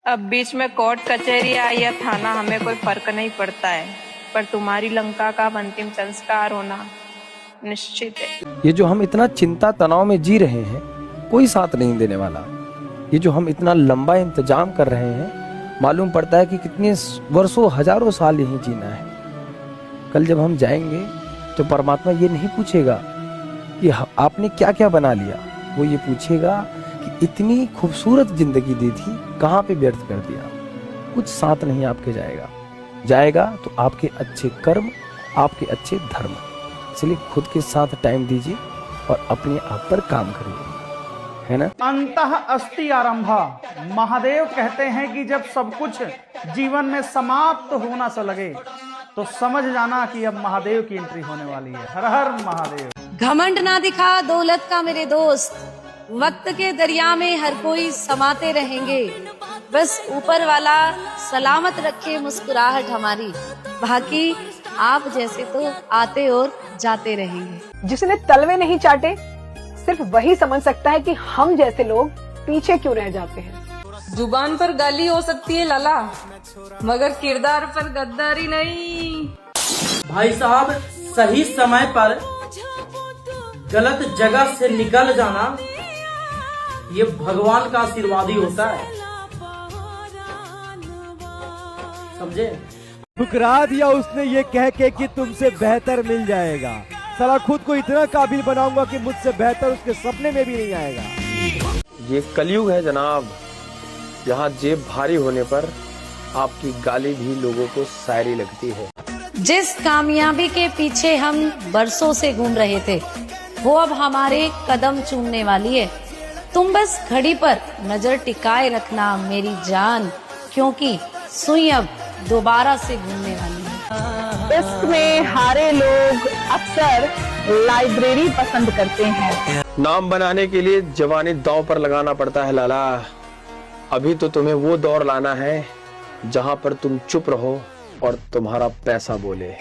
अब बीच में कोर्ट कचहरी या थाना हमें कोई फर्क नहीं पड़ता है, पर तुम्हारी लंका का अंतिम संस्कार होना निश्चित है। ये जो हम इतना चिंता तनाव में जी रहे हैं, कोई साथ नहीं देने वाला। ये जो हम इतना लंबा इंतजाम कर रहे हैं, मालूम पड़ता है कि कितने वर्षों हजारों साल यहीं जीना है। कल जब हम जाएंगे तो परमात्मा ये नहीं पूछेगा कि आपने क्या क्या बना लिया, वो ये पूछेगा कि इतनी खूबसूरत जिंदगी दी थी, कहाँ पे व्यर्थ कर दिया। कुछ साथ नहीं आपके जाएगा तो आपके अच्छे कर्म, आपके अच्छे धर्म। इसलिए खुद के साथ टाइम दीजिए और अपने आप पर काम करिए, है ना। अंतः अस्ति आरंभा। महादेव कहते हैं कि जब सब कुछ जीवन में समाप्त होना सा लगे तो समझ जाना कि अब महादेव की एंट्री होने वाली है। हर हर महादेव। घमंड ना दिखा दौलत का मेरे दोस्त, वक्त के दरिया में हर कोई समाते रहेंगे, बस ऊपर वाला सलामत रखे मुस्कुराहट हमारी, बाकी आप जैसे तो आते और जाते रहेंगे। जिसने तलवे नहीं चाटे सिर्फ वही समझ सकता है कि हम जैसे लोग पीछे क्यों रह जाते हैं। जुबान पर गाली हो सकती है लाला, मगर किरदार पर गद्दारी नहीं। भाई साहब, सही समय पर गलत जगह से निकल जाना ये भगवान का आशीर्वाद ही होता है, समझे। ठुकरा दिया उसने ये कह के कि तुमसे बेहतर मिल जाएगा। साला खुद को इतना काबिल बनाऊंगा कि मुझसे बेहतर उसके सपने में भी नहीं आएगा। ये कलयुग है जनाब, जहाँ जेब भारी होने पर आपकी गाली भी लोगों को शायरी लगती है। जिस कामयाबी के पीछे हम बरसों से घूम रहे थे, वो अब हमारे कदम चूमने वाली है। तुम बस घड़ी पर नजर टिकाए रखना मेरी जान, क्योंकि सुई अब दोबारा से घूमने वाली है। इश्क में हारे लोग अक्सर लाइब्रेरी पसंद करते हैं। नाम बनाने के लिए जवानी दांव पर लगाना पड़ता है लाला। अभी तो तुम्हें वो दौर लाना है जहां पर तुम चुप रहो और तुम्हारा पैसा बोले।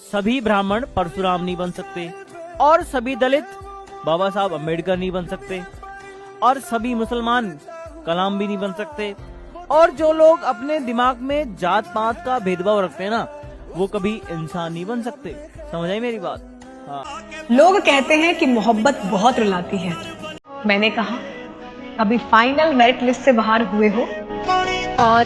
सभी ब्राह्मण परशुराम नहीं बन सकते, और सभी दलित बाबा साहब अम्बेडकर नहीं बन सकते, और सभी मुसलमान कलाम भी नहीं बन सकते, और जो लोग अपने दिमाग में जात पात का भेदभाव रखते हैं ना, वो कभी इंसान नहीं बन सकते। समझ आई मेरी बात? हाँ। लोग कहते हैं कि मोहब्बत बहुत रुलाती है। मैंने कहा अभी फाइनल मेरिट लिस्ट से बाहर हुए हो। और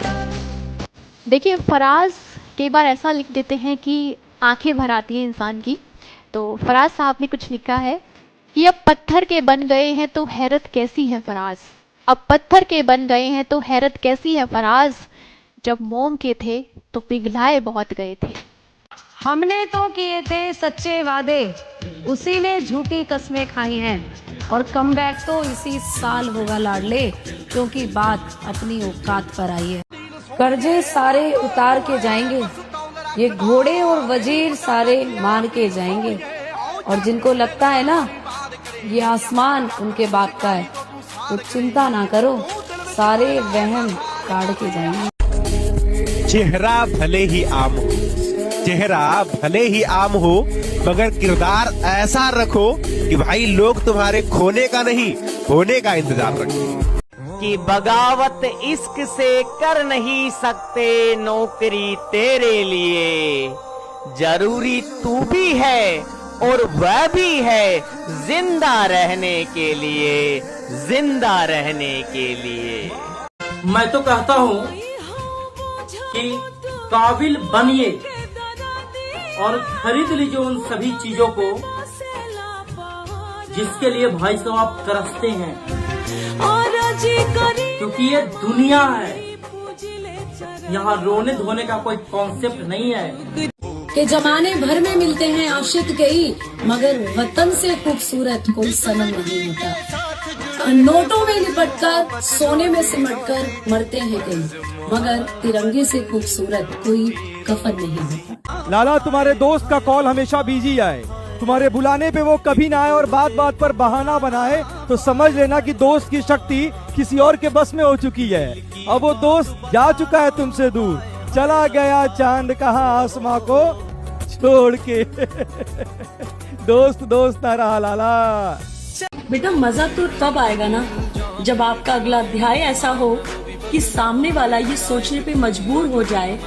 देखिए, फराज कई बार ऐसा लिख देते हैं कि आंखें भर आती है इंसान की। तो फराज साहब ने कुछ लिखा है कि अब पत्थर के बन गए हैं तो हैरत कैसी है फराज, अब पत्थर के बन गए हैं तो हैरत कैसी है फराज, जब मोम के थे तो पिघलाए बहुत गए थे। हमने तो किए थे सच्चे वादे, उसी ने झूठी कस्में खाई हैं, और कमबैक तो इसी साल होगा लाडले, क्योंकि बात अपनी औकात पर आई है। कर्जे सारे उतार के जाएंगे, ये घोड़े और वजीर सारे मार के जाएंगे, और जिनको लगता है ना ये आसमान उनके बाप का है, तो चिंता ना करो, सारे वहम काट के जाएंगे। चेहरा भले ही आम हो, चेहरा भले ही आम हो, मगर किरदार ऐसा रखो कि भाई लोग तुम्हारे खोने का नहीं होने का इंतजार रखें। कि बगावत इश्क से कर नहीं सकते नौकरी तेरे लिए, जरूरी तू भी है और वह भी है जिंदा रहने के लिए, जिंदा रहने के लिए। मैं तो कहता हूँ कि काबिल बनिए और खरीद लीजिए उन सभी चीजों को जिसके लिए भाई साहब आप तरसते हैं, क्योंकि ये दुनिया है, यहाँ रोने धोने का कोई कॉन्सेप्ट नहीं है। कि जमाने भर में मिलते हैं आशिक कई, मगर वतन से खूबसूरत कोई सनम नहीं होता। नोटों में लिपटकर सोने में सिमटकर मरते हैं कई, मगर तिरंगे से खूबसूरत कोई कफन नहीं होता। लाला, तुम्हारे दोस्त का कॉल हमेशा बिजी आए, तुम्हारे बुलाने पे वो कभी ना आए और बात बात पर बहाना बनाए, तो समझ लेना कि दोस्त की शक्ति किसी और के बस में हो चुकी है। अब वो दोस्त जा चुका है तुमसे दूर, चला गया चांद कहाँ आसमां को छोड़ के। दोस्त दोस्त ना रहा लाला। बेटा मजा तो तब आएगा ना जब आपका अगला अध्याय ऐसा हो कि सामने वाला ये सोचने पे मजबूर हो जाए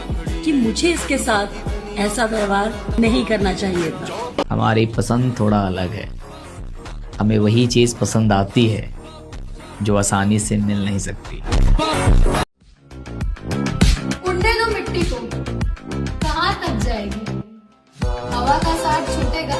कि मुझे इसके साथ ऐसा व्यवहार नहीं करना चाहिए था। हमारी पसंद थोड़ा अलग है, हमें वही चीज पसंद आती है जो आसानी से मिल नहीं सकती। उड़ने दो मिट्टी को, कहाँ तक जाएगी, हवा का साथ छूटेगा